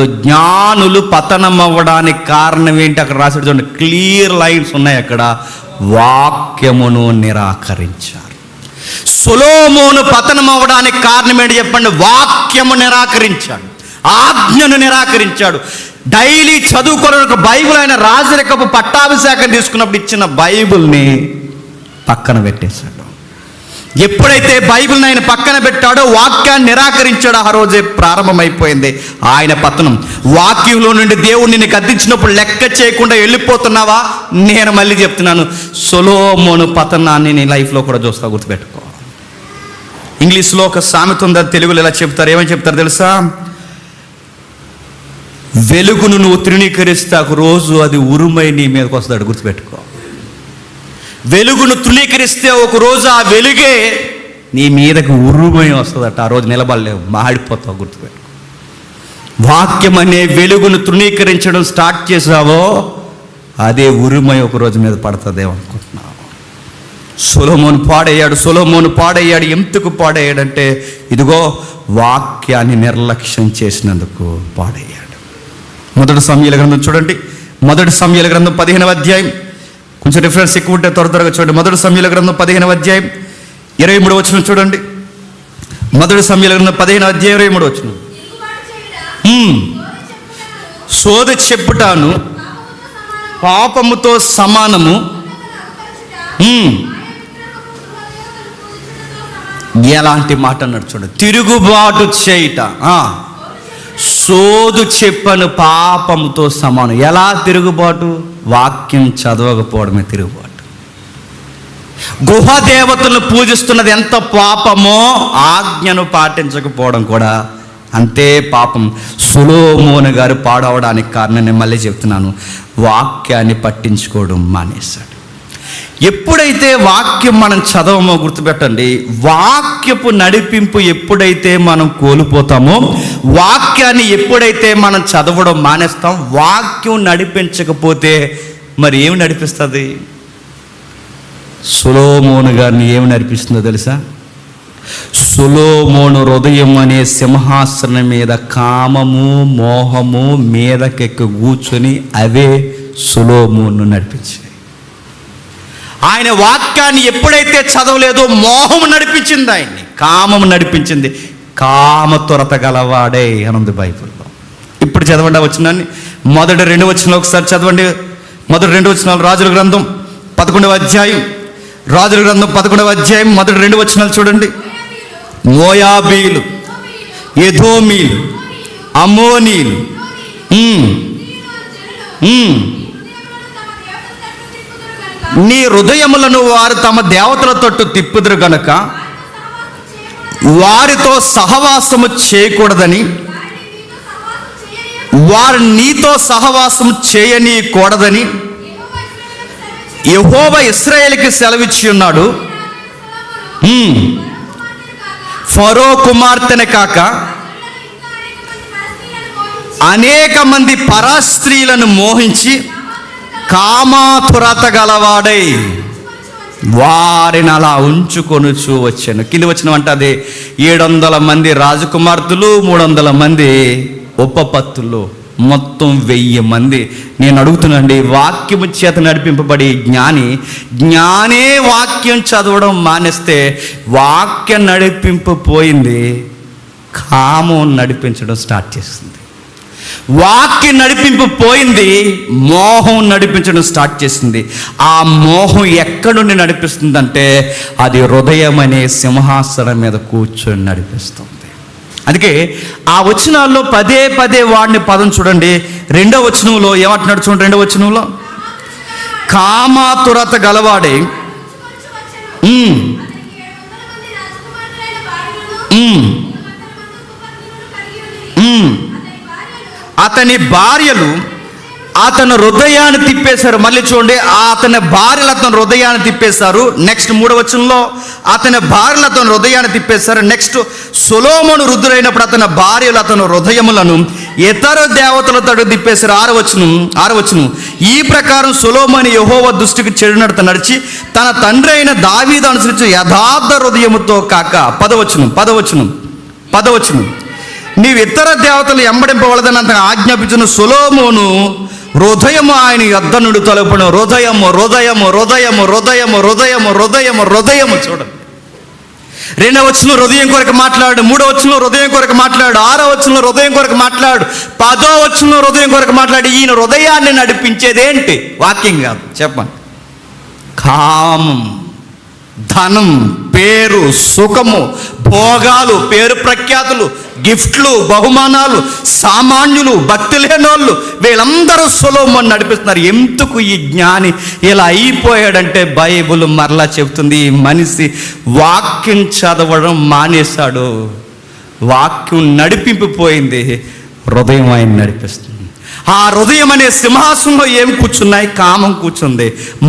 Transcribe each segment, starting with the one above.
జ్ఞానులు పతనం అవ్వడానికి కారణం ఏంటి? అక్కడ రాసాడు చూడండి, క్లియర్ లైన్స్ ఉన్నాయి అక్కడ. వాక్యమును నిరాకరించారు. సొలొమోను పతనం అవ్వడానికి కారణం ఏంటి చెప్పండి? వాక్యము నిరాకరించాడు, ఆజ్ఞను నిరాకరించాడు. డైలీ చదువుకోవడానికి బైబిల్ ఆయన రాజరికపు పట్టాభిషేకం తీసుకున్నప్పుడు ఇచ్చిన బైబిల్ని పక్కన పెట్టేశాడు. ఎప్పుడైతే బైబిల్ని ఆయన పక్కన పెట్టాడో, వాక్యాన్ని నిరాకరించాడో, ఆ రోజే ప్రారంభమైపోయింది ఆయన పతనం. వాక్యంలో నుండి దేవుడు నిన్ను గద్దించినప్పుడు లెక్క చేయకుండా వెళ్ళిపోతున్నావా? నేను మళ్ళీ చెప్తున్నాను, సొలొమోను పతనాన్ని నీ లైఫ్లో కూడా చూస్తా, గుర్తుపెట్టుకో. ఇంగ్లీష్లో ఒక సామెత ఉంది, తెలుగులో ఎలా చెప్తారు, ఏమని చెప్తారు తెలుసా? వెలుగును నువ్వు తృణీకరిస్తే ఒక రోజు అది ఉరుమై నీ మీదకి వస్తాడు, గుర్తుపెట్టుకో. వెలుగును తృణీకరిస్తే ఒక రోజు ఆ వెలుగే నీ మీదకి ఉరుమై వస్తుందట. ఆ రోజు నిలబడలేవు, మాడిపోతావు, గుర్తుపెట్టుకో. వాక్యం అనే వెలుగును తృణీకరించడం స్టార్ట్ చేసావో అదే ఉరుమై ఒక రోజు మీద పడుతుందేమో అనుకుంటున్నావు. సొలొమోను పాడయ్యాడు. ఎందుకు పాడయ్యాడంటే, ఇదిగో వాక్యాన్ని నిర్లక్ష్యం చేసినందుకు పాడయ్యాడు. మొదటి సమూయేలు గ్రంథం చూడండి, మొదటి సమూయేలు గ్రంథం 15వ అధ్యాయం. కొంచెం రిఫరెన్స్ ఎక్కువ ఉంటే త్వరగా చూడండి. మొదటి సమూయేలు గ్రంథం 15వ అధ్యాయం 23వ వచనం చూడండి. మొదటి సమూయేలు గ్రంథం 15వ అధ్యాయం 23వ వచనం. సోదె చెప్పుటాను పాపముతో సమానము. ఎలాంటి మాట అన్నాడు చూడండి, తిరుగుబాటు చేయుట. సోదు చెప్పను పాపముతో సమానం. ఎలా తిరుగుబాటు? వాక్యం చదవకపోవడమే తిరుగుబాటు. గుహ దేవతలను పూజిస్తున్నది ఎంత పాపమో, ఆజ్ఞను పాటించకపోవడం కూడా అంతే పాపం. సొలొమోను గారు పాడవడానికి కారణం నేను మళ్ళీ చెప్తున్నాను, వాక్యాన్ని పట్టించుకోవడం మానేశాడు. ఎప్పుడైతే వాక్యం మనం చదవమో, గుర్తుపెట్టండి, వాక్యపు నడిపింపు ఎప్పుడైతే మనం కోల్పోతామో, వాక్యాన్ని ఎప్పుడైతే మనం చదవడం మానేస్తాం, వాక్యం నడిపించకపోతే మరి ఏమి నడిపిస్తుంది? సొలొమోను గారిని ఏమి నడిపిస్తుందో తెలుసా? సొలొమోను హృదయం అనే సింహాసనం మీద కామము మోహము మీదకెక్కి కూర్చొని అవే సొలొమోను నడిపించాయి. ఆయన వాక్యాన్ని ఎప్పుడైతే చదవలేదో మోహము నడిపించింది, ఆయన్ని కామము నడిపించింది. కామ త్వరత గలవాడే అని ఉంది బైబిల్లో. ఇప్పుడు చదవండి ఆ వచనాన్ని, మొదటి 2 వచనాలు ఒకసారి చదవండి. మొదటి 2 వచనాలు రాజుల గ్రంథం 11వ అధ్యాయం. రాజుల గ్రంథం 11వ అధ్యాయం మొదటి 2 వచనాలు చూడండి. మోయాబీలు, ఎదోమీలు, అమ్మోనీలు, నీ హృదయములను వారు తమ దేవతల తట్టు తిప్పుదురు గనక వారితో సహవాసము చేయకూడదని, వారు నీతో సహవాసము చేయనీయకూడదని యెహోవా ఇశ్రాయేలుకి సెలవిచ్చి ఉన్నాడు. ఫరో కుమార్తెనే కాక అనేక మంది పరస్త్రీలను మోహించి కామాతురత గలవాడై వారిని అలా ఉంచుకొనుచూ వచ్చాను. కింది వచ్చిన అంటే అదే 700 మంది రాజకుమార్తెలు, 300 మంది ఉపపత్తులు, మొత్తం 1000 మంది. నేను అడుగుతున్నాండి, వాక్యము చేత నడిపింపబడి జ్ఞానే వాక్యం చదవడం మానేస్తే వాక్యం నడిపింపు పోయింది, కామం నడిపించడం స్టార్ట్ చేస్తుంది. వాక్యం నడిపింపు పోయింది, మోహం నడిపించడం స్టార్ట్ చేసింది. ఆ మోహం ఎక్కడి నుండి నడిపిస్తుందంటే అది హృదయం అనే సింహాసనం మీద కూర్చొని నడిపిస్తుంది. అందుకే ఆ వచనాల్లో పదే వాడిని పదం చూడండి. 2వ వచనంలో ఏమంటున్నాడు చూడండి. 2వ వచనంలో కామాతురత గలవాడే అతని భార్యలు అతను హృదయాన్ని తిప్పేశారు. మళ్ళీ చూడండి, అతని భార్యలు అతను హృదయాన్ని తిప్పేశారు. నెక్స్ట్ 3వ వచనంలో అతని భార్యలు అతను హృదయాన్ని తిప్పేశారు. నెక్స్ట్ సొలొమోను వృద్ధుడైనప్పుడు అతని భార్యలు అతను హృదయములను ఇతర దేవతలతో తిప్పేశారు. 6వ వచనం ఈ ప్రకారం సొలొమోను యెహోవా దృష్టికి చెడు నడత నడిచి తన తండ్రి అయిన దావీదు అనుసరించి యథార్థ హృదయముతో కాక. 10వ వచనం నీవు ఇతర దేవతలు ఎంబడింపవలదని అంత ఆజ్ఞాపించిన సొలొమోను హృదయము ఆయన యొద్ద నుండి తలుపును. హృదయము హృదయము హృదయము హృదయము హృదయము హృదయము హృదయము. చూడండి, 2వ వచనంలో హృదయం కొరకు మాట్లాడు, 3వ వచనంలో హృదయం కొరకు మాట్లాడు, 6వ వచనంలో హృదయం కొరకు మాట్లాడు, 10వ వచనంలో హృదయం కొరకు మాట్లాడు. ఈయన హృదయాన్ని నడిపించేది ఏంటి? వాక్యం కాదు, చెప్పండి. కామం, ధనం, పేరు, సుఖము, భోగాలు, పేరు ప్రఖ్యాతులు, గిఫ్ట్లు, బహుమానాలు, సామాన్యులు, భక్తి లేనోళ్ళు, వీళ్ళందరూ సొలొమోను నడిపిస్తున్నారు. ఎందుకు ఈ జ్ఞాని ఇలా అయిపోయాడంటే బైబిల్ మరలా చెబుతుంది, ఈ మనిషి వాక్యం చదవడం మానేశాడు, వాక్యం నడిపింపిపోయింది, హృదయం ఆయన నడిపిస్తుంది. ఆ హృదయం అనే సింహాసనంలో ఏమి కూర్చున్నాయి? కామం కూర్చుంది,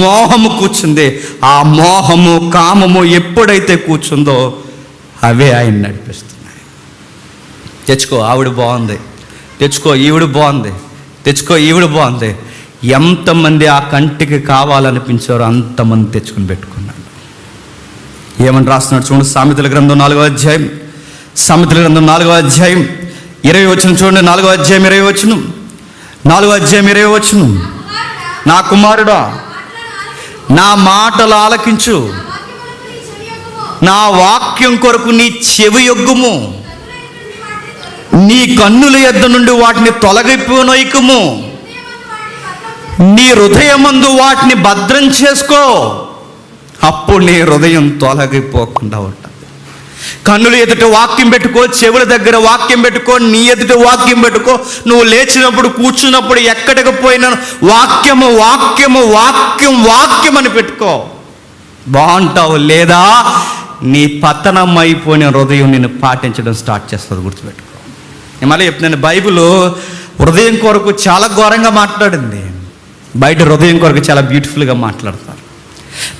మోహము కూర్చుంది. ఆ మోహము కామము ఎప్పుడైతే కూర్చుందో అవే ఆయన నడిపిస్తున్నాయి. తెచ్చుకో ఆవిడ బాగుంది, తెచ్చుకో ఈవిడ బాగుంది, తెచ్చుకో ఈవిడ బాగుంది. ఎంతమంది ఆ కంటికి కావాలనిపించారో అంతమంది తెచ్చుకుని పెట్టుకున్నాడు. ఏమని రాస్తున్నాడు చూడండి, సామెతల గ్రంథం 4వ అధ్యాయం, సామెతల గ్రంథం 4వ అధ్యాయం 20 వచనం చూడండి. 4వ అధ్యాయం 20 వచనం, 4వ అధ్యాయం 20 వచనం. నా కుమారుడా, నా మాటలు ఆలకించు, నా వాక్యం కొరకు నీ చెవి యొగ్గుము, నీ కన్నుల యొద్ద నుండి వాటిని తొలగిపోనొయ్యకుము, నీ హృదయమందు వాటిని భద్రం చేసుకో, అప్పుడు నీ హృదయం తొలగిపోకుండా ఉంటుంది. కన్నులు ఎదుట వాక్యం పెట్టుకో, చెవుల దగ్గర వాక్యం పెట్టుకో, నీ ఎదుట వాక్యం పెట్టుకో. నువ్వు లేచినప్పుడు, కూర్చున్నప్పుడు, ఎక్కడికి పోయినా వాక్యము వాక్యము వాక్యం వాక్యం అని పెట్టుకో, బాగుంటావు. లేదా నీ పతనం అయిపోయిన హృదయం నిన్ను పాటించడం స్టార్ట్ చేస్తుంది, గుర్తుపెట్టుకో. నేను మళ్ళీ చెప్తున్నాను, బైబిల్ హృదయం కొరకు చాలా ఘోరంగా మాట్లాడింది. బయట హృదయం కొరకు చాలా బ్యూటిఫుల్గా మాట్లాడతారు,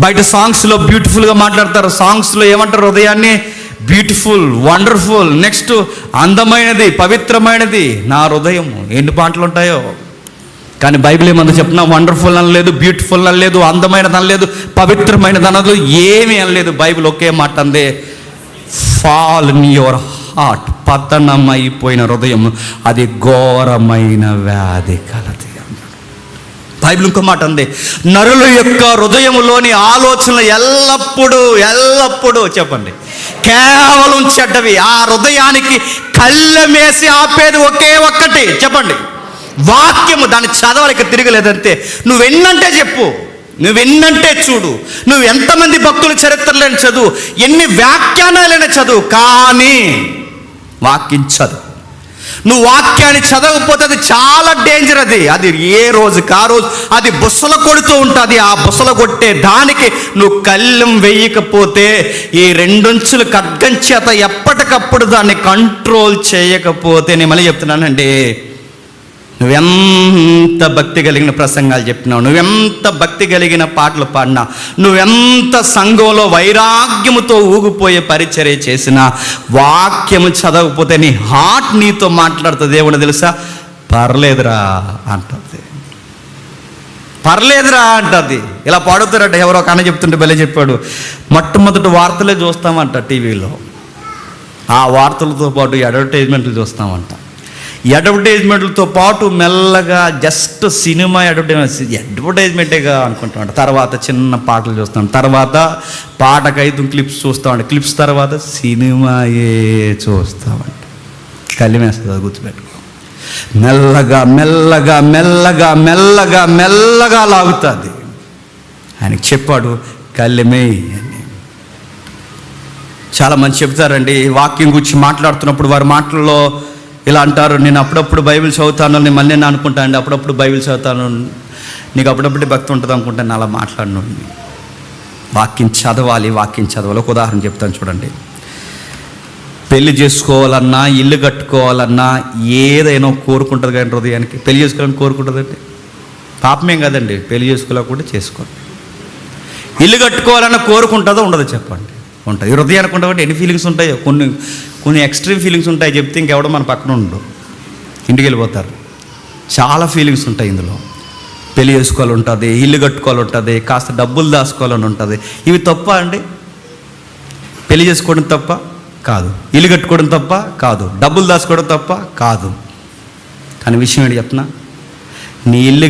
బయట సాంగ్స్లో బ్యూటిఫుల్గా మాట్లాడతారు. సాంగ్స్లో ఏమంటారు? హృదయాన్ని బ్యూటిఫుల్, వండర్ఫుల్, నెక్స్ట్ అందమైనది, పవిత్రమైనది నా హృదయం. ఎన్ని పాటలు ఉంటాయో, కానీ బైబిల్ ఏమందో చెప్తున్నా, వండర్ఫుల్ అనలేదు, బ్యూటిఫుల్ అనలేదు, అందమైనది అనలేదు, పవిత్రమైనది అనలేదు, ఏమీ అనలేదు. బైబిల్ ఒకే మాట అందే, ఫాల్ ఇన్ యువర్ హార్ట్. పతనమైపోయిన హృదయం అది ఘోరమైన వ్యాధి కలది. బైబిల్ ఇంకో మాట అంది, నరుల యొక్క హృదయములోని ఆలోచనలు ఎల్లప్పుడూ ఎల్లప్పుడూ చెప్పండి కేవలం చెడ్డవి. ఆ హృదయానికి కళ్ళమేసి ఆపేది ఒకే ఒక్కటి, చెప్పండి వాక్యము. దాన్ని చదవలేక తిరగలేదంతే. నువ్వెన్నంటే చెప్పు, నువ్వెన్నంటే చూడు, నువ్వు ఎంతమంది భక్తుల చరిత్రలను చదువు, ఎన్ని వ్యాఖ్యానాలైనా చదువు, కానీ వాక్యం చదువు. నువ్వు వాక్యాన్ని చదవకపోతే అది చాలా డేంజర్. అది ఏ రోజుకి ఆ రోజు అది బుసలు కొడుతూ ఉంటుంది. ఆ బుసలు కొట్టే దానికి నువ్వు కళ్ళెం వేయకపోతే, ఈ 2 అంచులు ఖడ్గం చేత ఎప్పటికప్పుడు దాన్ని కంట్రోల్ చేయకపోతే, నేను మళ్ళీ చెప్తున్నానండి, నువ్వెంత భక్తి కలిగిన ప్రసంగాలు చెప్పినావు, నువ్వెంత భక్తి కలిగిన పాటలు పాడినా, నువ్వెంత సంఘంలో వైరాగ్యముతో ఊగిపోయే పరిచర్య చేసినా, వాక్యము చదవకపోతే నీ హార్ట్ నీతో మాట్లాడుతుంది. ఏమన్నా తెలుసా? పర్లేదురా అంటుంది, పర్లేదురా అంటుంది. ఇలా పాడుతారట. ఎవరో ఒక అన్న చెప్తుంటే భలే చెప్పాడు, మొట్టమొదటి వార్తలే చూస్తామంట టీవీలో, ఆ వార్తలతో పాటు అడ్వర్టైజ్మెంట్లు చూస్తామంట. అడ్వర్టైజ్మెంట్లతో పాటు మెల్లగా జస్ట్ సినిమా అడ్వర్టైజ్మెంటేగా అనుకుంటామంట. తర్వాత చిన్న పాటలు చూస్తాం, తర్వాత పాటకైదు క్లిప్స్ చూస్తామంట, క్లిప్స్ తర్వాత సినిమాయే చూస్తామంట. కలిమేస్తుంది, గుర్తుపెట్టుకో. మెల్లగా మెల్లగా మెల్లగా మెల్లగా మెల్లగా లాగుతుంది. ఆయనకి చెప్పాడు కళ్ళెమే అని. చాలామంది చెప్తారండి, వాక్యం గురించి మాట్లాడుతున్నప్పుడు వారి మాటల్లో ఇలా అంటారు, నేను అప్పుడప్పుడు బైబిల్ చదువుతాను, నేను మళ్ళీ నేను అనుకుంటాను, అప్పుడప్పుడు బైబిల్ చదువుతాను, నీకు అప్పుడప్పుడు భక్తి ఉంటుంది అనుకుంటాను. అలా మాట్లాడను. వాక్యం చదవాలి, వాక్యం చదవాలి. ఒక ఉదాహరణ చెప్తాను చూడండి. పెళ్లి చేసుకోవాలన్నా, ఇల్లు కట్టుకోవాలన్నా ఏదైనా కోరుకుంటుంది కానీ హృదయానికి. పెళ్లి చేసుకోవాలని కోరుకుంటుందండి, పాపమేం కదండి. పెళ్లి చేసుకోలేకుండా చేసుకోండి. ఇల్లు కట్టుకోవాలన్నా కోరుకుంటుందో ఉండదో చెప్పండి? ఉంటుంది. హృదయానికి ఉండబట్టి ఎన్ని ఫీలింగ్స్ ఉంటాయో, కొన్ని ఎక్స్ట్రీమ్ ఫీలింగ్స్ ఉంటాయి. చెప్తే ఇంకెవడో మన పక్కన ఉండడు, ఇంటికి వెళ్ళిపోతారు. చాలా ఫీలింగ్స్ ఉంటాయి ఇందులో. పెళ్లి చేసుకోవాలి ఉంటుంది, ఇల్లు కట్టుకోవాలి ఉంటుంది, కాస్త డబ్బులు దాచుకోవాలని ఉంటుంది. ఇవి తప్ప అండి? పెళ్లి చేసుకోవడం తప్ప? కాదు. ఇల్లు కట్టుకోవడం తప్ప కాదు. డబ్బులు దాచుకోవడం తప్ప కాదు. కానీ విషయం ఏంటి చెప్పనా, నీ ఇల్లు